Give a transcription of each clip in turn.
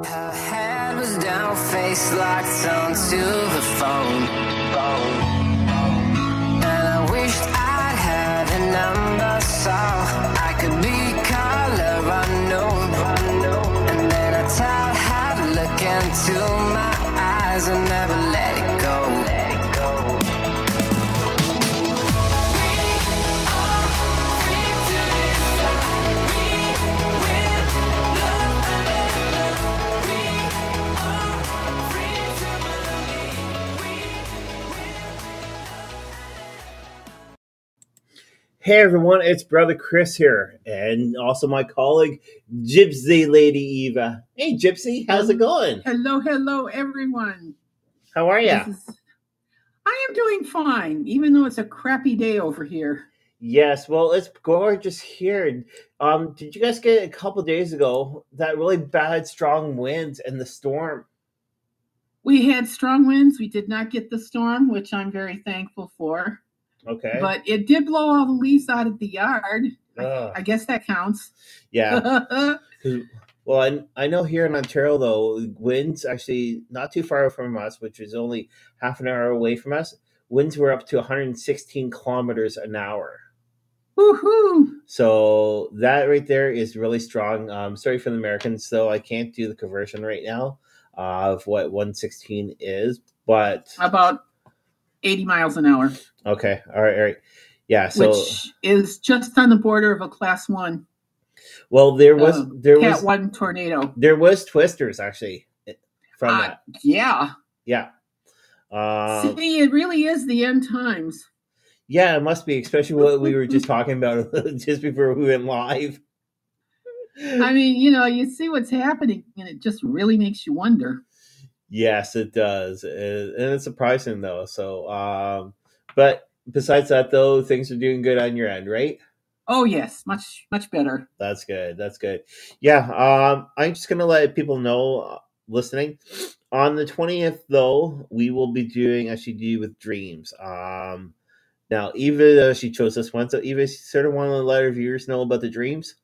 Her head was down, face locked onto the phone. And I wished I'd had a number so I could be color unknown. And then I tell her to look into my eyes and never let it go. Hey everyone, it's Brother Chris here, and also my colleague, Gypsy Lady Eva. Hey Gypsy, how's it going? Hello everyone. How are you? I am doing fine, even though it's a crappy day over here. Yes, well, it's gorgeous here. Did you guys get a couple days ago that really bad strong winds and the storm? We had strong winds. We did not get the storm, which I'm very thankful for. Okay. But it did blow all the leaves out of the yard. I guess that counts. Yeah. Well, I know here in Ontario, though, winds actually not too far from us, which is only half an hour away from us, winds were up to 116 kilometers an hour. Woohoo! So that right there is really strong. Sorry for the Americans, though. I can't do the conversion right now of what 116 is, but... About 80 miles an hour. Okay. All right. Yeah. So, which is just on the border of a class 1. Well, there was Cat 1 tornado. There was twisters actually from that. Yeah. Yeah. See, it really is the end times. Yeah, it must be, especially what we were just talking about just before we went live. I mean, you see what's happening, and it just really makes you wonder. Yes, it does, and it's surprising though. So, but besides that, though, things are doing good on your end, right? Oh yes, much better. That's good. That's good. Yeah. I'm just gonna let people know listening. On the 20th, though, we will be doing actually with dreams. Now Eva, she chose this one, so Eva sort of want to let her viewers know about the dreams.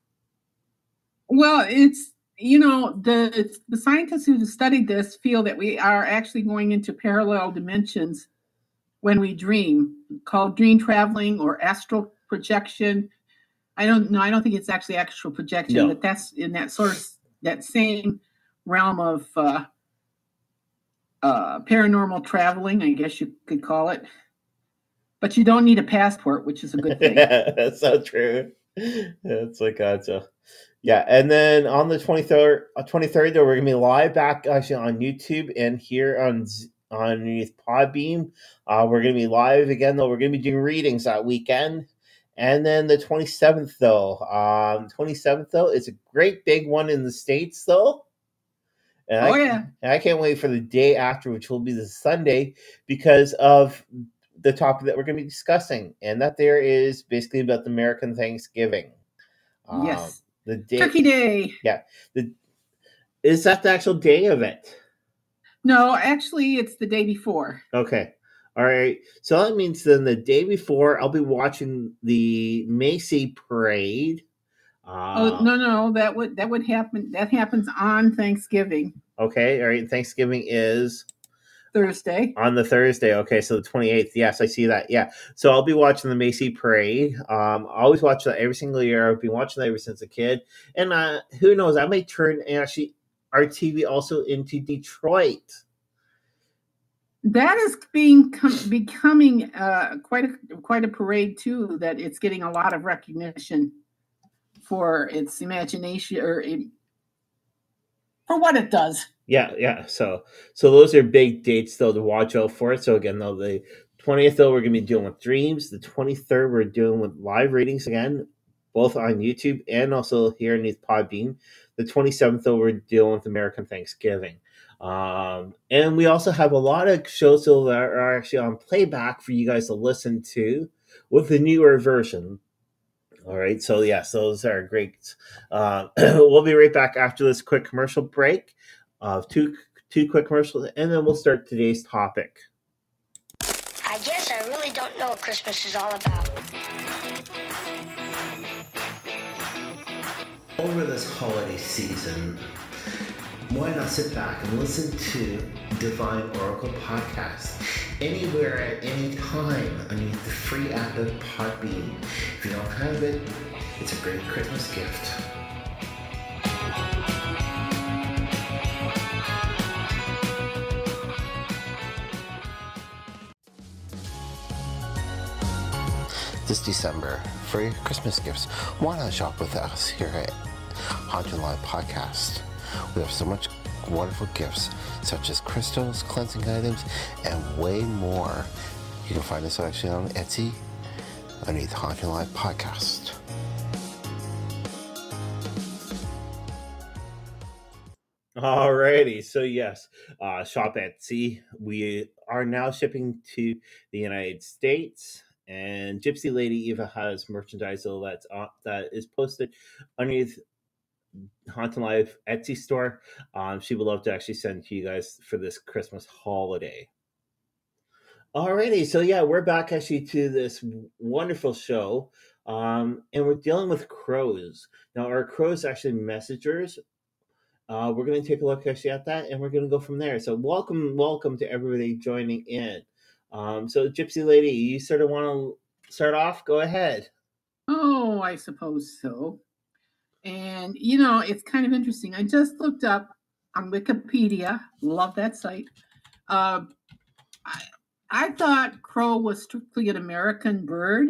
Well, it's. The scientists who have studied this feel that we are actually going into parallel dimensions when we dream, called dream traveling or astral projection. I don't think it's actually astral projection, but that's in that that same realm of paranormal traveling, I guess you could call it. But you don't need a passport, which is a good thing. That's so true. It's like gotcha. Yeah, and then on the 23rd, though, we're gonna be live back actually on YouTube and here on Podbean. We're gonna be live again, though. We're gonna be doing readings that weekend, and then the 27th, though. 27th, though, is a great big one in the States, though. And I can't wait for the day after, which will be the Sunday, because of the topic that we're going to be discussing, and that there is basically about the American Thanksgiving. Yes. The day, Turkey Day. Yeah. Is that the actual day of it? No, actually, it's the day before. Okay. All right. So that means then the day before, I'll be watching the Macy Parade. No, that would happen. That happens on Thanksgiving. Okay. All right. Thanksgiving is Thursday. On the Thursday. Okay. So the 28th. Yes, I see that. Yeah. So I'll be watching the Macy Parade. I always watch that every single year. I've been watching that ever since a kid. And who knows? I may turn actually our TV also into Detroit. That is becoming quite a parade too. That it's getting a lot of recognition for its imagination or for what it does. Yeah. So those are big dates though to watch out for. So again, though, the 20th though we're gonna be dealing with dreams. The 23rd we're dealing with live readings again, both on YouTube and also here in Podbean. The 27th though we're dealing with American Thanksgiving. And we also have a lot of shows that are actually on playback for you guys to listen to with the newer version. All right, so yes, those are great. We'll be right back after this quick commercial break of two quick commercials, and then we'll start today's topic. I guess I really don't know what Christmas is all about. Over this holiday season, why not sit back and listen to Divine Oracle Podcast anywhere at any time underneath the free app of Podbean. If you don't have it, it's a great Christmas gift. This December, for your Christmas gifts, why not shop with us here at Haunted Live Podcast? We have so much wonderful gifts, such as crystals, cleansing items, and way more. You can find us actually on Etsy underneath Haunted Live Podcast. Alrighty, so yes, shop Etsy. We are now shipping to the United States. And Gypsy Lady Eva has merchandise that is posted underneath Haunted Live Etsy store. She would love to actually send to you guys for this Christmas holiday. Alrighty, so yeah, we're back actually to this wonderful show, and we're dealing with crows. Now, our crows actually messengers. We're going to take a look actually at that, and we're going to go from there. So welcome to everybody joining in. So Gypsy Lady, you sort of want to start off? Go ahead. Oh, I suppose so. And, you know, it's kind of interesting. I just looked up on Wikipedia. Love that site. I thought crow was strictly an American bird.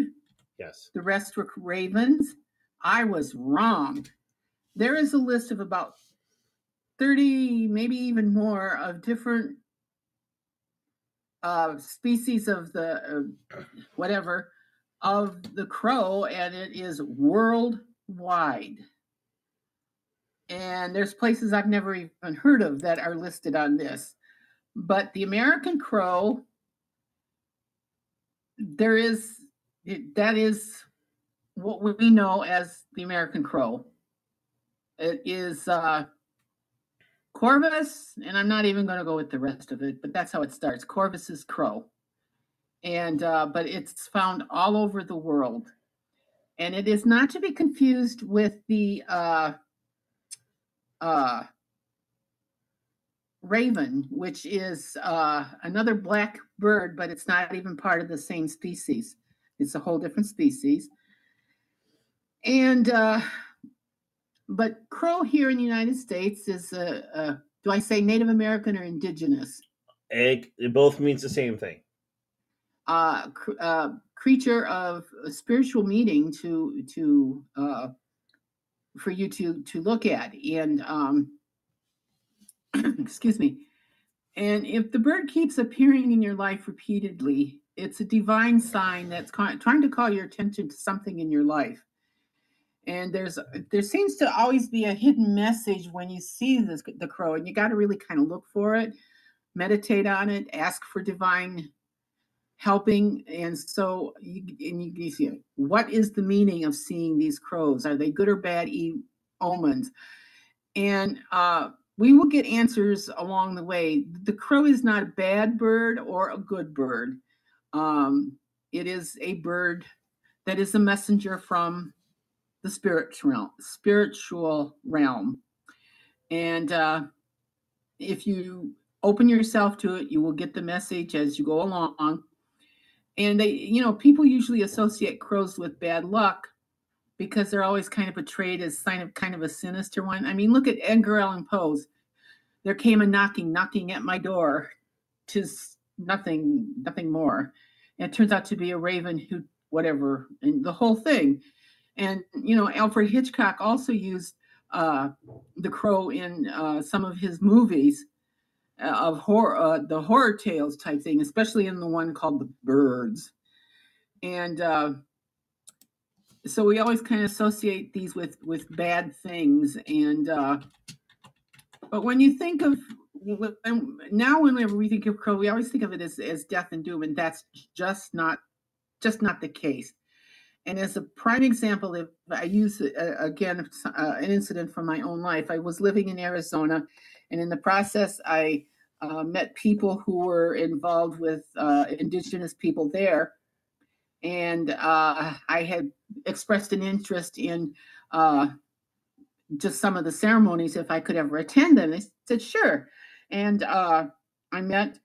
Yes. The rest were ravens. I was wrong. There is a list of about 30, maybe even more, of different species of the of the crow, and it is worldwide. And there's places I've never even heard of that are listed on this. But the American crow, that is what we know as the American crow. It is Corvus, and I'm not even going to go with the rest of it, but that's how it starts. Corvus is crow. And but it's found all over the world. And it is not to be confused with the raven, which is another black bird, but it's not even part of the same species. It's a whole different species. And but crow here in the United States is do I say Native American or indigenous? It both means the same thing. Creature of a spiritual meaning to for you to look at. And excuse me. And if the bird keeps appearing in your life repeatedly, it's a divine sign that's trying to call your attention to something in your life. And there seems to always be a hidden message when you see the crow, and you got to really kind of look for it, meditate on it, ask for divine helping. And so you see, what is the meaning of seeing these crows? Are they good or bad omens? And we will get answers along the way. The crow is not a bad bird or a good bird. It is a bird that is a messenger from the spiritual realm. And if you open yourself to it, you will get the message as you go along. And people usually associate crows with bad luck because they're always kind of portrayed as kind of a sinister one. I mean, look at Edgar Allan Poe's "There came a knocking at my door, 'tis nothing more." And it turns out to be a raven who, whatever, and the whole thing. And, Alfred Hitchcock also used the crow in some of his movies of horror, the horror tales type thing, especially in the one called The Birds. And so we always kind of associate these with bad things. And but when you think of, now whenever we think of crow, we always think of it as death and doom, and that's just not the case. And as a prime example, if I use, again, an incident from my own life, I was living in Arizona, and in the process, I met people who were involved with indigenous people there. And I had expressed an interest in just some of the ceremonies if I could ever attend them. They said, sure. And I met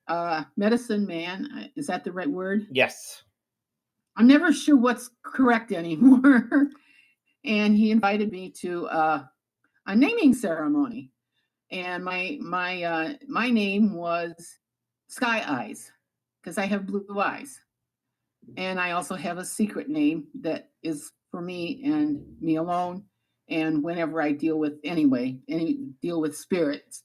Medicine Man. Is that the right word? Yes. I'm never sure what's correct anymore. And he invited me to a naming ceremony. And my name was Sky Eyes because I have blue eyes. And I also have a secret name that is for me and me alone. And whenever I deal with deal with spirits.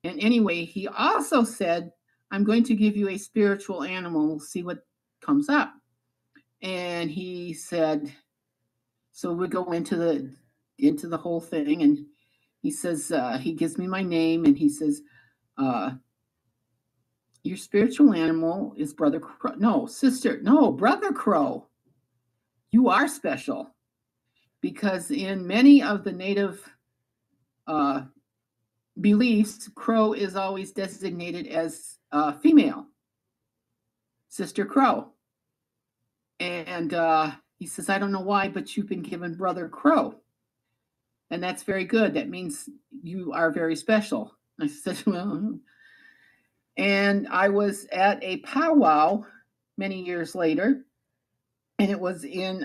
And anyway, he also said, I'm going to give you a spiritual animal. We'll see what comes up. And he said, so we go into the whole thing. And he says, he gives me my name and he says, your spiritual animal is Brother Crow. No, sister. No, Brother Crow. You are special because in many of the native beliefs, Crow is always designated as female, Sister Crow. And he says, I don't know why, but you've been given Brother Crow. And that's very good. That means you are very special. I said, well, and I was at a powwow many years later, and it was in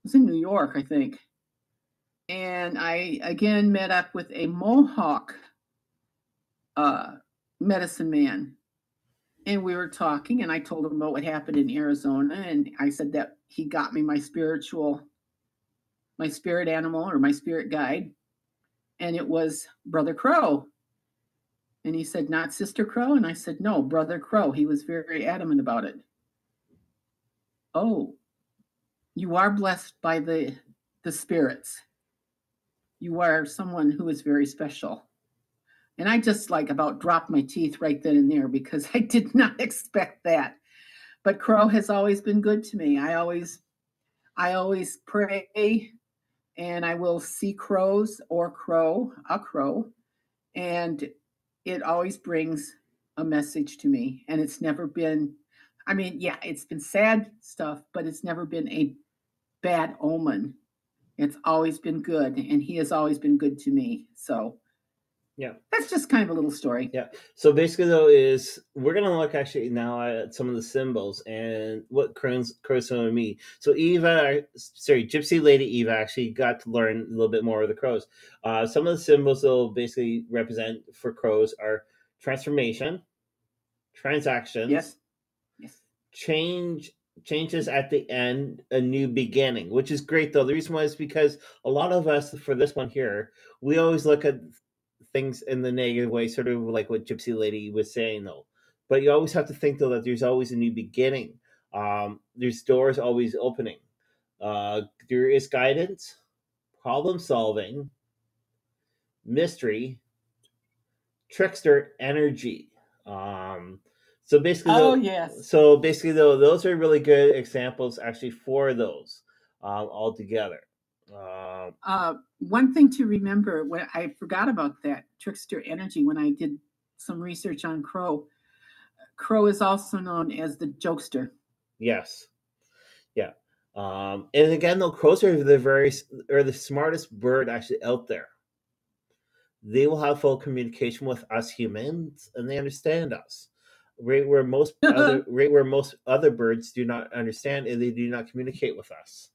New York, I think. And I again met up with a Mohawk medicine man. And we were talking, and I told him about what happened in Arizona. And I said that he got me my spirit animal or my spirit guide. And it was Brother Crow. And he said, not Sister Crow? And I said, no, Brother Crow. He was very adamant about it. Oh, you are blessed by the spirits. You are someone who is very special. And I just about dropped my teeth right then and there because I did not expect that. But Crow has always been good to me. I always pray and I will see crows or a crow. And it always brings a message to me. And it's never been, it's been sad stuff, but it's never been a bad omen. It's always been good. And he has always been good to me. So yeah, that's just kind of a little story. Yeah. So basically, though, we're gonna look actually now at some of the symbols and what crows to me. So Gypsy Lady Eva actually got to learn a little bit more of the crows. Some of the symbols they'll basically represent for crows are transformation, transactions, yes, changes at the end, a new beginning, which is great though. The reason why is because a lot of us for this one here, we always look at things in the negative way, sort of like what Gypsy Lady was saying though. But you always have to think though that there's always a new beginning. There's doors always opening. There is guidance, problem solving, mystery, trickster energy. So basically, yes. So basically, though, those are really good examples actually for those all together. One thing to remember, when I forgot about that trickster energy when I did some research on Crow. Crow is also known as the jokester. Yes. Yeah. And again, though, crows are the smartest bird actually out there. They will have full communication with us humans, and they understand us. Right where most other birds do not understand, and they do not communicate with us.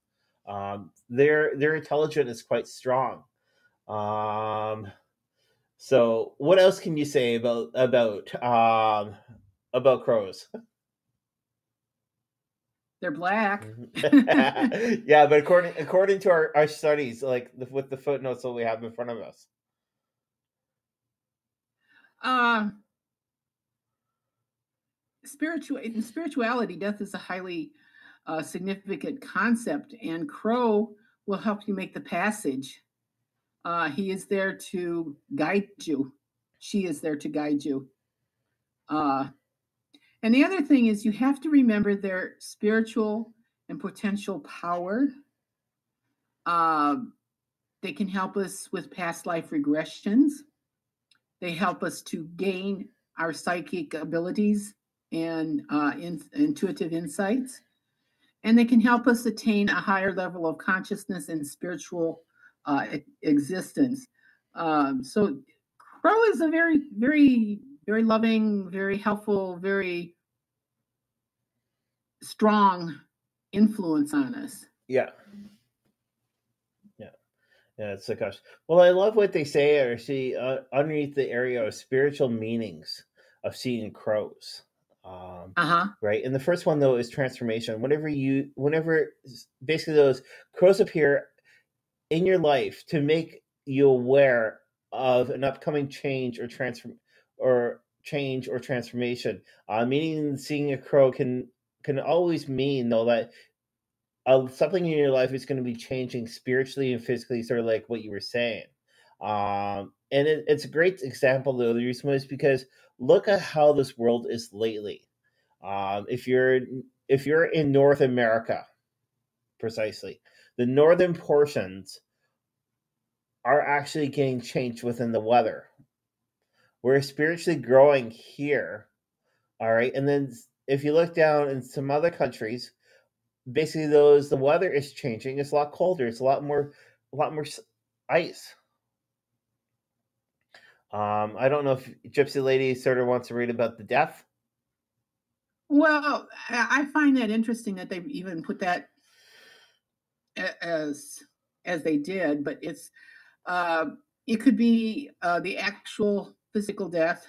Their intelligence is quite strong. So what else can you say about crows? They're black. Yeah, but according to our studies, with the footnotes that we have in front of us. In spirituality, death is a highly significant concept, and Crow will help you make the passage. He is there to guide you. She is there to guide you. And the other thing is you have to remember their spiritual and potential power. They can help us with past life regressions. They help us to gain our psychic abilities and intuitive insights. And they can help us attain a higher level of consciousness and spiritual existence. So crow is a very, very, very loving, very helpful, very strong influence on us. Yeah. Yeah, it's a gosh. Well, I love what they say or see underneath the area of spiritual meanings of seeing crows. Right, and the first one though is transformation. Whenever basically those crows appear in your life to make you aware of an upcoming change or transformation. Meaning, seeing a crow can always mean though that something in your life is going to be changing spiritually and physically, sort of like what you were saying. And it's a great example, though. The reason is because look at how this world is lately. If you're in North America, precisely, the northern portions are actually getting changed within the weather. We're spiritually growing here, all right. And then if you look down in some other countries, basically the weather is changing. It's a lot colder. It's a lot more ice. I don't know if Gypsy Lady sort of wants to read about the death. Well, I find that interesting that they even put that as they did, but it's it could be the actual physical death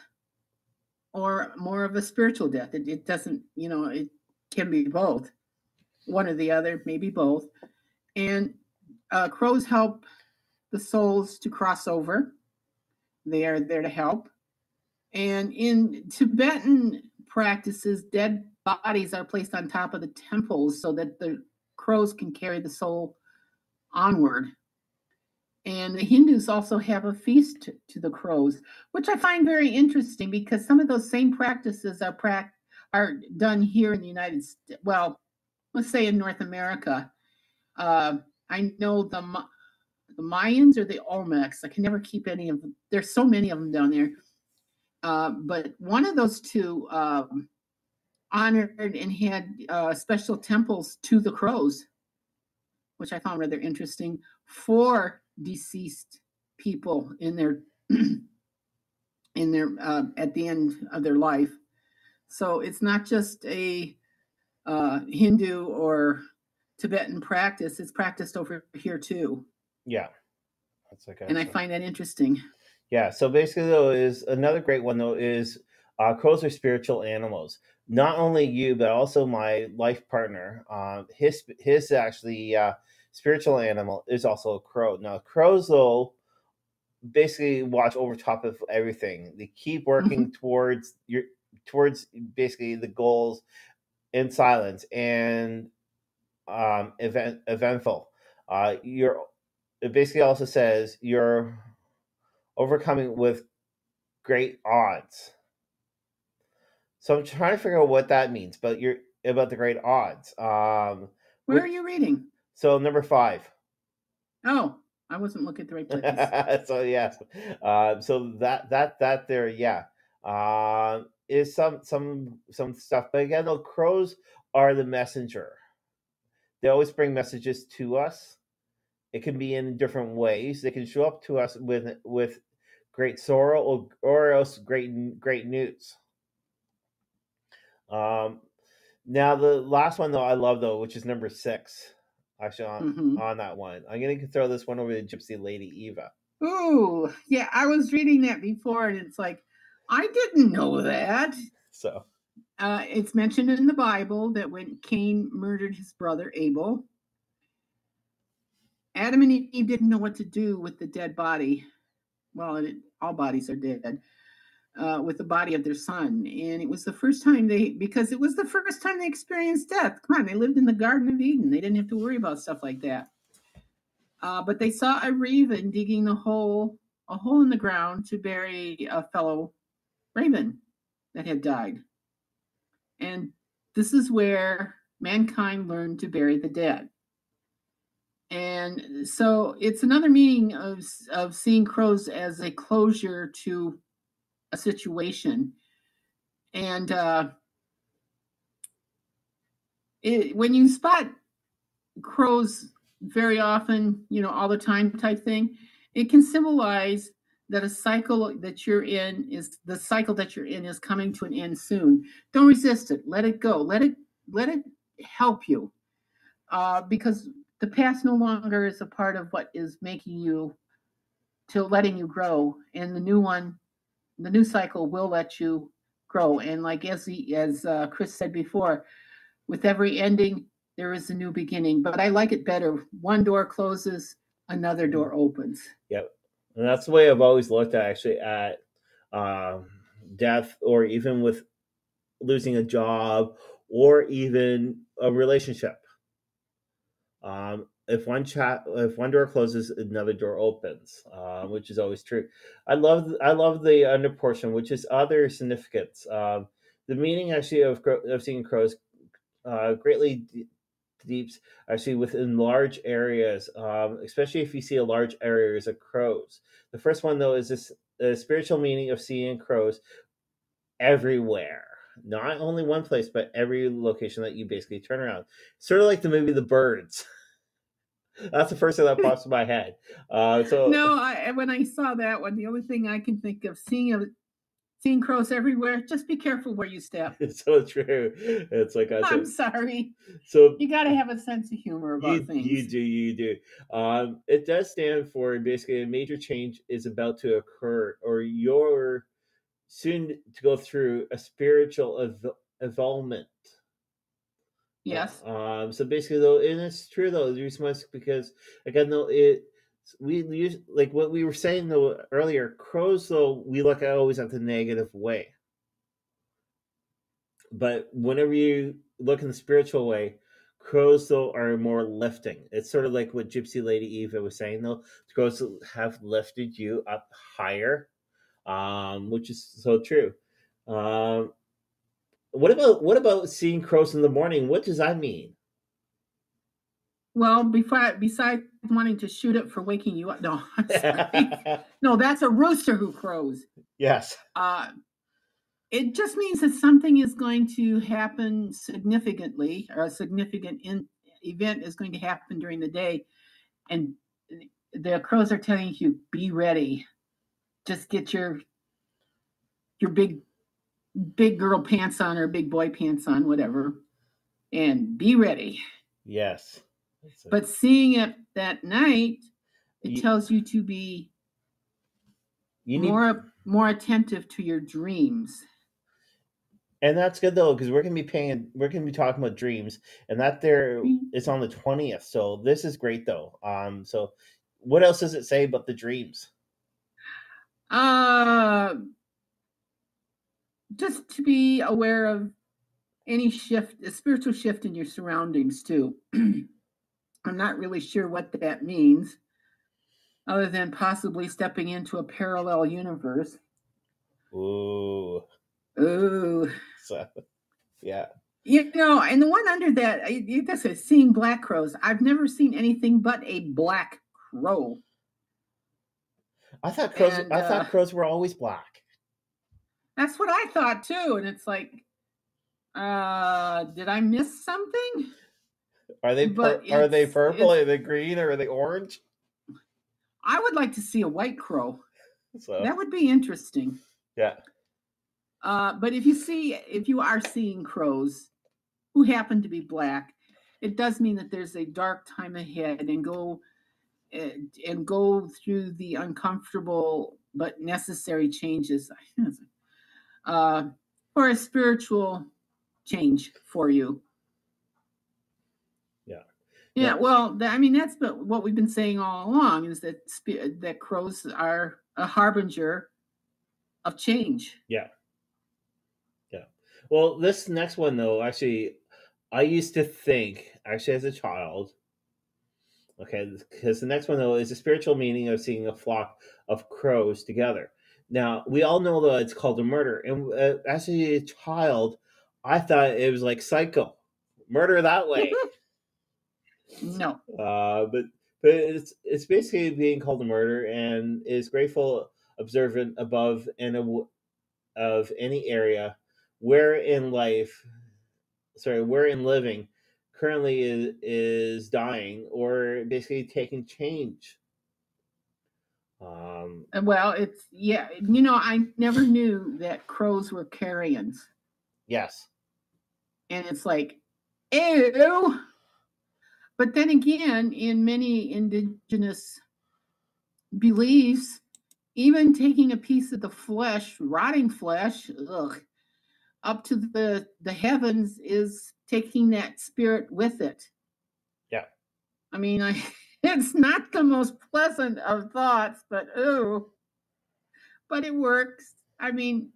or more of a spiritual death. It doesn't, it can be both, one or the other, maybe both. And crows help the souls to cross over. They are there to help. And in Tibetan practices, dead bodies are placed on top of the temples so that the crows can carry the soul onward. And the Hindus also have a feast to the crows, which I find very interesting because some of those same practices are done here in the United States. Well, let's say in North America. I know the Mayans or the Olmecs. I can never keep any of them. There's so many of them down there. But one of those two honored and had special temples to the crows, which I found rather interesting, for deceased people in their at the end of their life. So it's not just a Hindu or Tibetan practice; it's practiced over here too. Yeah, that's okay. And I find that interesting. Yeah. So basically, though, is another great one though is crows are spiritual animals. Not only you, but also my life partner. His actually spiritual animal is also a crow. Now, crows though basically watch over top of everything. They keep working towards basically the goals in silence and eventful. It basically also says you're overcoming with great odds. So I'm trying to figure out what that means, but you're about the great odds. Where are you reading? So number 5. Oh, I wasn't looking at the right place. So yes, so that there, yeah, is some stuff. But again, though, crows are the messenger. They always bring messages to us. It can be in different ways. They can show up to us with great sorrow or else great news. Now the last one though I love though, which is number 6. Actually, on that one, I'm gonna throw this one over to Gypsy Lady Eva. Ooh, yeah, I was reading that before, and it's like I didn't know that. So it's mentioned in the Bible that when Cain murdered his brother Abel, Adam and Eve didn't know what to do with the dead body. Well, all bodies are dead. With the body of their son, and it was the first time they experienced death. Come on, they lived in the Garden of Eden. They didn't have to worry about stuff like that. But they saw a raven digging a hole in the ground to bury a fellow raven that had died. And this is where mankind learned to bury the dead. And so it's another meaning of seeing crows as a closure to a situation. And when you spot crows very often, all the time type thing. It can symbolize that a cycle that you're in is coming to an end soon. Don't resist it. Let it go. Let it help you, because the past no longer is a part of what is making you to letting you grow, and the new cycle will let you grow. And like as Chris said before, with every ending, there is a new beginning. But I like it better. One door closes, another door opens. Yep. And that's the way I've always looked at um, death, or even with losing a job, or even a relationship. If one door closes, another door opens, which is always true. I love the under portion, which is other significance. The meaning actually of seeing crows greatly deeps actually within large areas, especially if you see a large areas of crows. The first one though is this spiritual meaning of seeing crows everywhere. Not only one place, but every location that you basically turn around. Sort of like the movie The Birds. That's the first thing that pops in my head. No, when I saw that one, the only thing I can think of seeing crows everywhere. Just be careful where you step. It's so true. It's like I'm sorry. So you got to have a sense of humor about things. You do. It does stand for basically a major change is about to occur, or you're soon to go through a spiritual evolvement. Yes. So basically, though, and it's true though. The reason why is because again, though, we use like what we were saying though earlier. Crows, though, we look at always at the negative way, but whenever you look in the spiritual way, crows though are more lifting. It's sort of like what Gypsy Lady Eva was saying though. Crows have lifted you up higher, which is so true. What about seeing crows in the morning? What does that mean? Well, besides wanting to shoot it for waking you up, no, I'm sorry. No, that's a rooster who crows. Yes. It just means that something is going to happen significantly, or a significant event is going to happen during the day, and the crows are telling you, be ready. Just get your big girl pants on, or big boy pants on, whatever, and be ready. Yes. But seeing it that night, it tells you to be more attentive to your dreams. And that's good though, because we're gonna be talking about dreams, and that there is on the 20th. So this is great though. So what else does it say about the dreams? Just to be aware of any shift, a spiritual shift in your surroundings too. I'm not really sure what that means, other than possibly stepping into a parallel universe. Ooh. So, yeah. And the one under that, this is seeing black crows. I've never seen anything but a black crow. I thought crows were always black. That's what I thought too. And it's like, did I miss something? Are they purple? Are they green? Or are they orange? I would like to see a white crow. So that would be interesting. Yeah. But if you are seeing crows who happen to be black, it does mean that there's a dark time ahead, and go through the uncomfortable but necessary changes for a spiritual change for you. Yeah. Well, that's what we've been saying all along, is that crows are a harbinger of change. Yeah. Well, this next one though, actually, I used to think actually as a child. Okay, because the next one though is the spiritual meaning of seeing a flock of crows together. Now we all know that it's called a murder, and as a child, I thought it was like Psycho, murder that way. No. But it's basically being called a murder, and is grateful, observant, above, and of any area where in living currently is dying or basically taking change. Well, it's I never knew that crows were carrions, Yes. and it's like, ew. But then again, in many indigenous beliefs, even taking a piece of the flesh, rotting flesh, up to the heavens is taking that spirit with it. Yeah. I mean, it's not the most pleasant of thoughts, but ooh, but it works. I mean,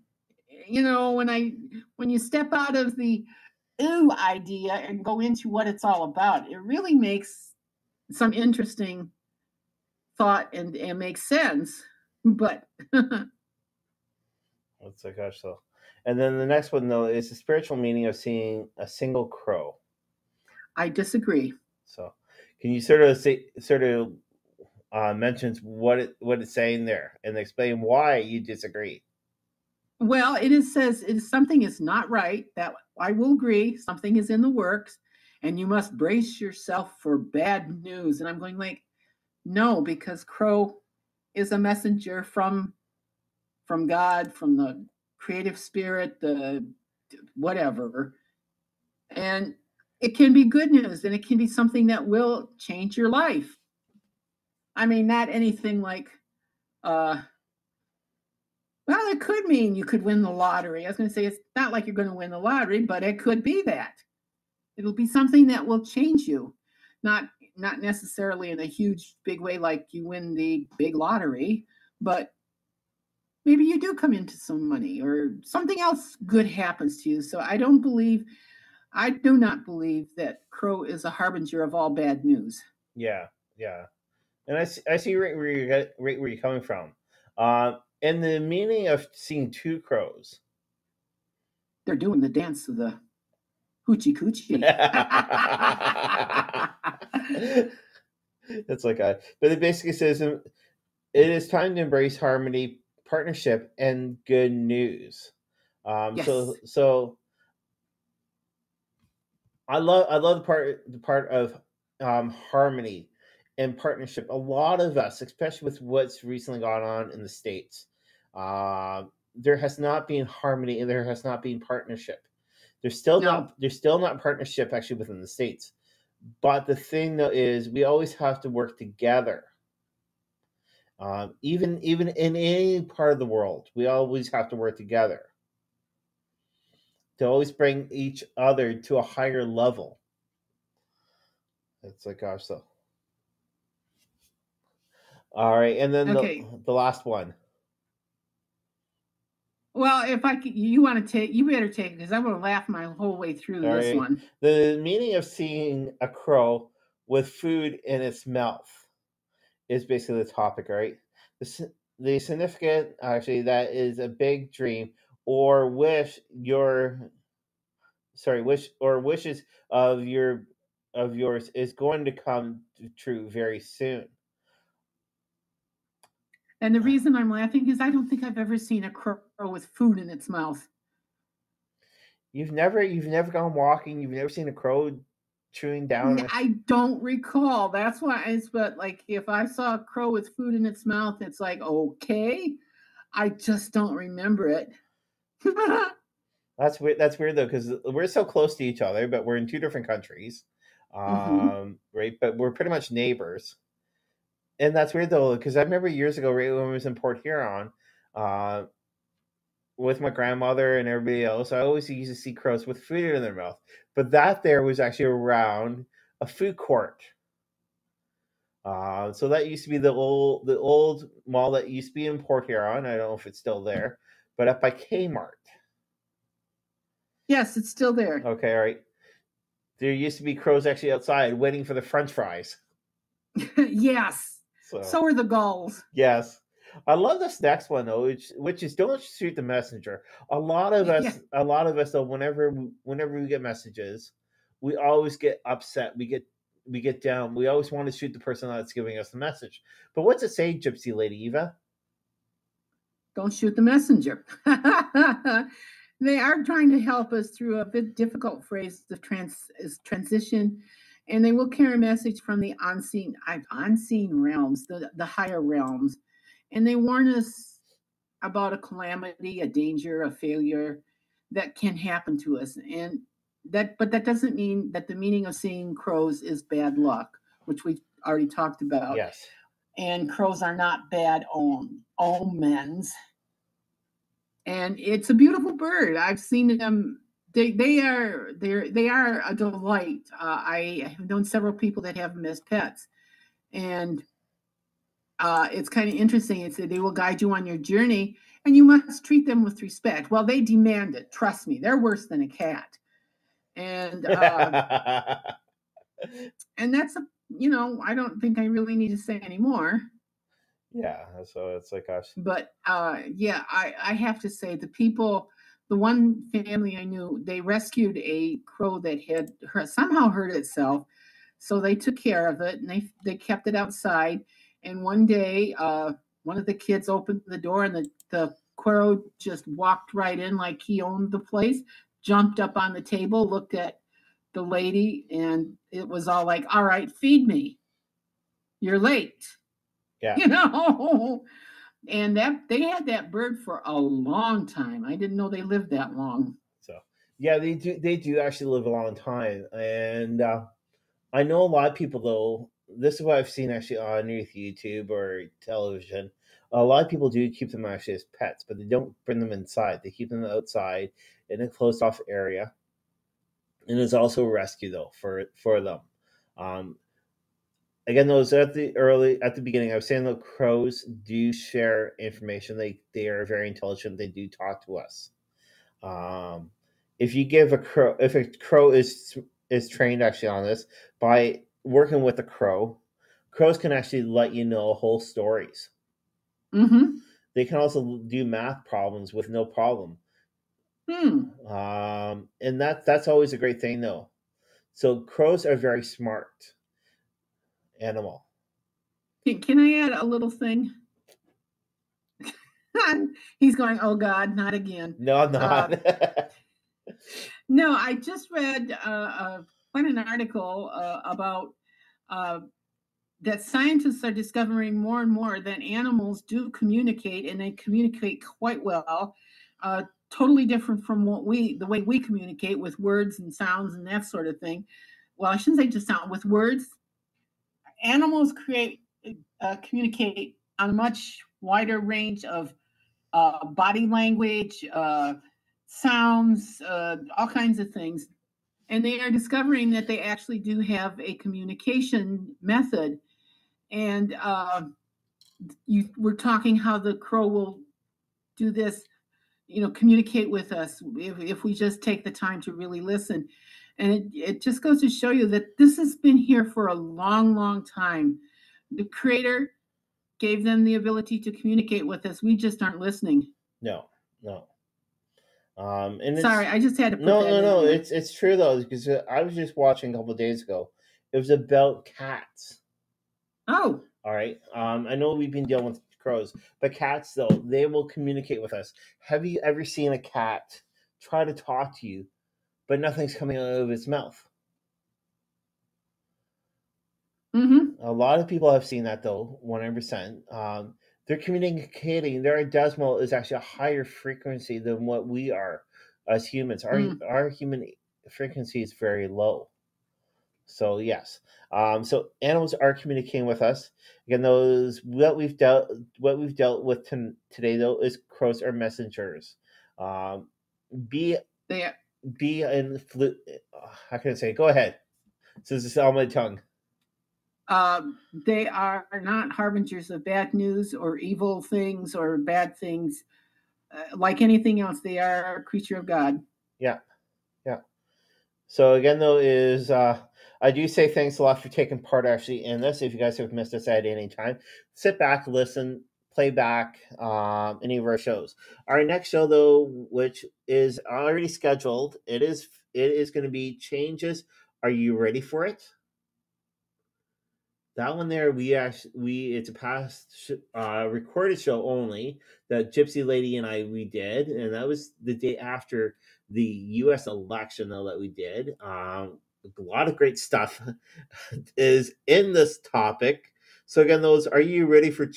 when you step out of the ooh idea and go into what it's all about, it really makes some interesting thought and makes sense. But That's like gosh so. And then the next one though is the spiritual meaning of seeing a single crow. I disagree. So, can you sort of mentions what it's saying there and explain why you disagree? Well, says if something is not right, that I will agree, something is in the works, and you must brace yourself for bad news. And I'm going like, no, because crow is a messenger from God, from the creative spirit, the whatever. And it can be good news, and it can be something that will change your life. I mean, not anything like well, it could mean you could win the lottery. I was going to say it's not like you're going to win the lottery, but it could be that. It'll be something that will change you. Not necessarily in a huge big way like you win the big lottery, but maybe you do come into some money or something else good happens to you. So I do not believe that crow is a harbinger of all bad news. Yeah, yeah. And I see right where you're coming from. And the meaning of seeing two crows. They're doing the dance of the hoochie coochie. That's like but it basically says it is time to embrace harmony, partnership, and good news. Yes. So I love the part of harmony and partnership. A lot of us, especially with what's recently gone on in the States, there has not been harmony and there has not been partnership. There's still not partnership actually within the States. But the thing though is we always have to work together. Even in any part of the world, we always have to work together to always bring each other to a higher level. It's like gosh so. All right, and then the last one. Well, if you want to take, you better take it because I'm going to laugh my whole way through this one. The meaning of seeing a crow with food in its mouth is basically the topic, right? The significant, actually, that is a big dream or wishes of yours is going to come true very soon. And the reason I'm laughing is I don't think I've ever seen a crow with food in its mouth. You've never gone walking. You've never seen a crow chewing down. I don't recall. That's why but like if I saw a crow with food in its mouth, it's like okay. I just don't remember it. That's weird. That's weird though, because we're so close to each other, but we're in two different countries, right? But we're pretty much neighbors. And that's weird though, because I remember years ago, right when I was in Port Huron, with my grandmother and everybody else, I always used to see crows with food in their mouth. But that there was actually around a food court. So that used to be the old mall that used to be in Port Huron. I don't know if it's still there, but up by Kmart. Yes, it's still there. Okay, all right. There used to be crows actually outside waiting for the French fries. Yes. So are the gulls. Yes. I love this next one though, which is don't shoot the messenger. A lot of us though, whenever we get messages, we always get upset. We get down. We always want to shoot the person that's giving us the message. But what's it say, Gypsy Lady Eva? Don't shoot the messenger. They are trying to help us through a bit difficult phrase of transition, and they will carry a message from the unseen realms, the higher realms, and they warn us about a calamity, a danger, a failure that can happen to us, and but that doesn't mean that the meaning of seeing crows is bad luck, which we've already talked about. Yes. And crows are not bad omens. And it's a beautiful bird. I've seen them. They are a delight. I have known several people that have them as pets, and it's kind of interesting. It's that they will guide you on your journey, and you must treat them with respect. Well, they demand it. Trust me, they're worse than a cat, and and that's I don't think I really need to say anymore. Yeah, so it's like us. But yeah, I have to say the one family I knew, they rescued a crow that had somehow hurt itself. So they took care of it and they kept it outside. And one day, one of the kids opened the door and the crow just walked right in like he owned the place, jumped up on the table, looked at the lady, and it was all like, all right, feed me. You're late. Yeah. And that they had that bird for a long time. I didn't know they lived that long. So yeah, they do actually live a long time. And I know a lot of people, though, this is what I've seen actually on YouTube or television. A lot of people do keep them actually as pets, but they don't bring them inside. They keep them outside in a closed off area. And it's also a rescue, though, for them. Again, those at the beginning, I was saying that crows do share information. They are very intelligent. They do talk to us. If a crow is trained actually on this by working with a crow, crows can actually let you know whole stories. Mm-hmm. They can also do math problems with no problem. And that's always a great thing, though. So crows are very smart animal. Can I add a little thing? He's going, oh God, not again. No, I'm not. No, I just read quite an article about that scientists are discovering more and more that animals do communicate, and they communicate quite well. Totally different from the way we communicate with words and sounds and that sort of thing. Well, I shouldn't say just sound with words. Animals communicate on a much wider range of body language, sounds, all kinds of things. And they are discovering that they actually do have a communication method. And we're talking how the crow will do this, communicate with us if we just take the time to really listen. And it just goes to show you that this has been here for a long, long time. The Creator gave them the ability to communicate with us. We just aren't listening. No. And sorry, I just had to put no. It's true, though, because I was just watching a couple of days ago. It was about cats. Oh. All right. I know we've been dealing with crows, but cats, though, they will communicate with us. Have you ever seen a cat try to talk to you, but nothing's coming out of its mouth? Mm-hmm. A lot of people have seen that, though, 100%. They're communicating. Their decimal is actually a higher frequency than what we are as humans. Our human frequency is very low. So yes, so animals are communicating with us. Again, what we've dealt with today, though, is crows are messengers. How can I say? Go ahead. So this is on my tongue. They are not harbingers of bad news or evil things or bad things. Like anything else, they are a creature of God. Yeah. So again, though, I do say thanks a lot for taking part actually in this. If you guys have missed us at any time, sit back, listen, play back any of our shows. Our next show, though, which is already scheduled, it is going to be Changes. Are you ready for it? that one there, it's a past recorded show only that Gypsy Lady and we did, and that was the day after the U.S. election that we did. A lot of great stuff is in this topic. So again, those are you ready for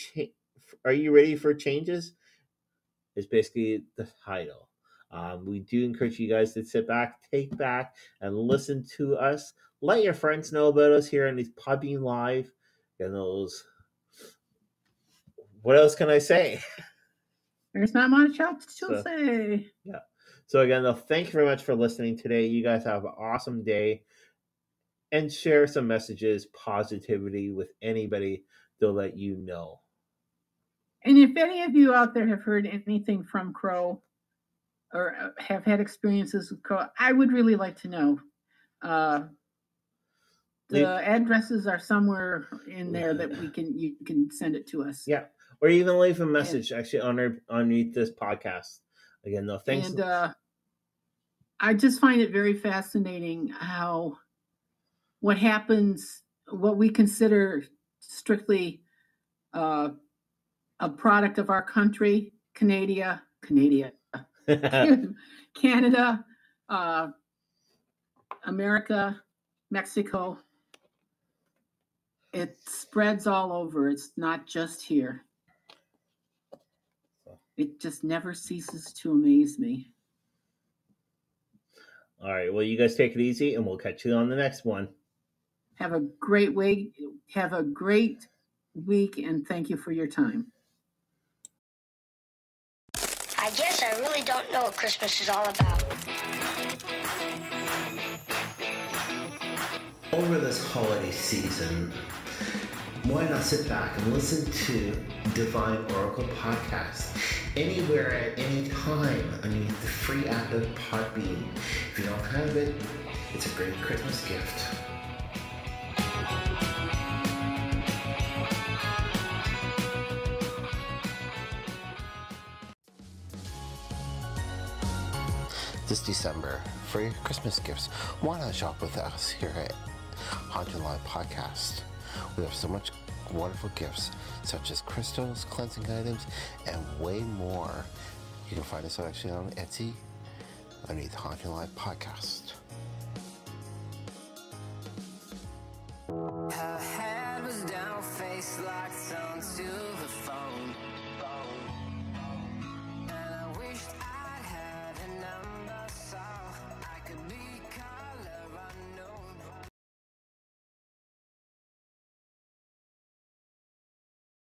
changes? Is basically the title. We do encourage you guys to sit back, take back, and listen to us. Let your friends know about us here on these Podbean Live. And those. What else can I say? There's not much else to say. Yeah. So again, though, thank you very much for listening today. You guys have an awesome day. And share some messages, positivity with anybody to let you know. And if any of you out there have heard anything from Crow or have had experiences with Crow, I would really like to know. The addresses are somewhere in there that you can send it to us. Yeah, or even leave a message actually underneath this podcast. Again, no thanks. And I just find it very fascinating how what happens, what we consider strictly a product of our country, Canada, America, Mexico. It spreads all over. It's not just here. It just never ceases to amaze me. All right. Well, you guys take it easy, and we'll catch you on the next one. Have a great week. Have a great week, and thank you for your time. I guess I really don't know what Christmas is all about. Over this holiday season, why not sit back and listen to Divine Oracle Podcast anywhere at any time underneath the free app of Podbean. If you don't have it, it's a great Christmas gift. This December, for your Christmas gifts, why not shop with us here at Haunted Live Podcast? We have so much wonderful gifts, such as crystals, cleansing items, and way more. You can find us actually on Etsy underneath Haunted Live Podcast.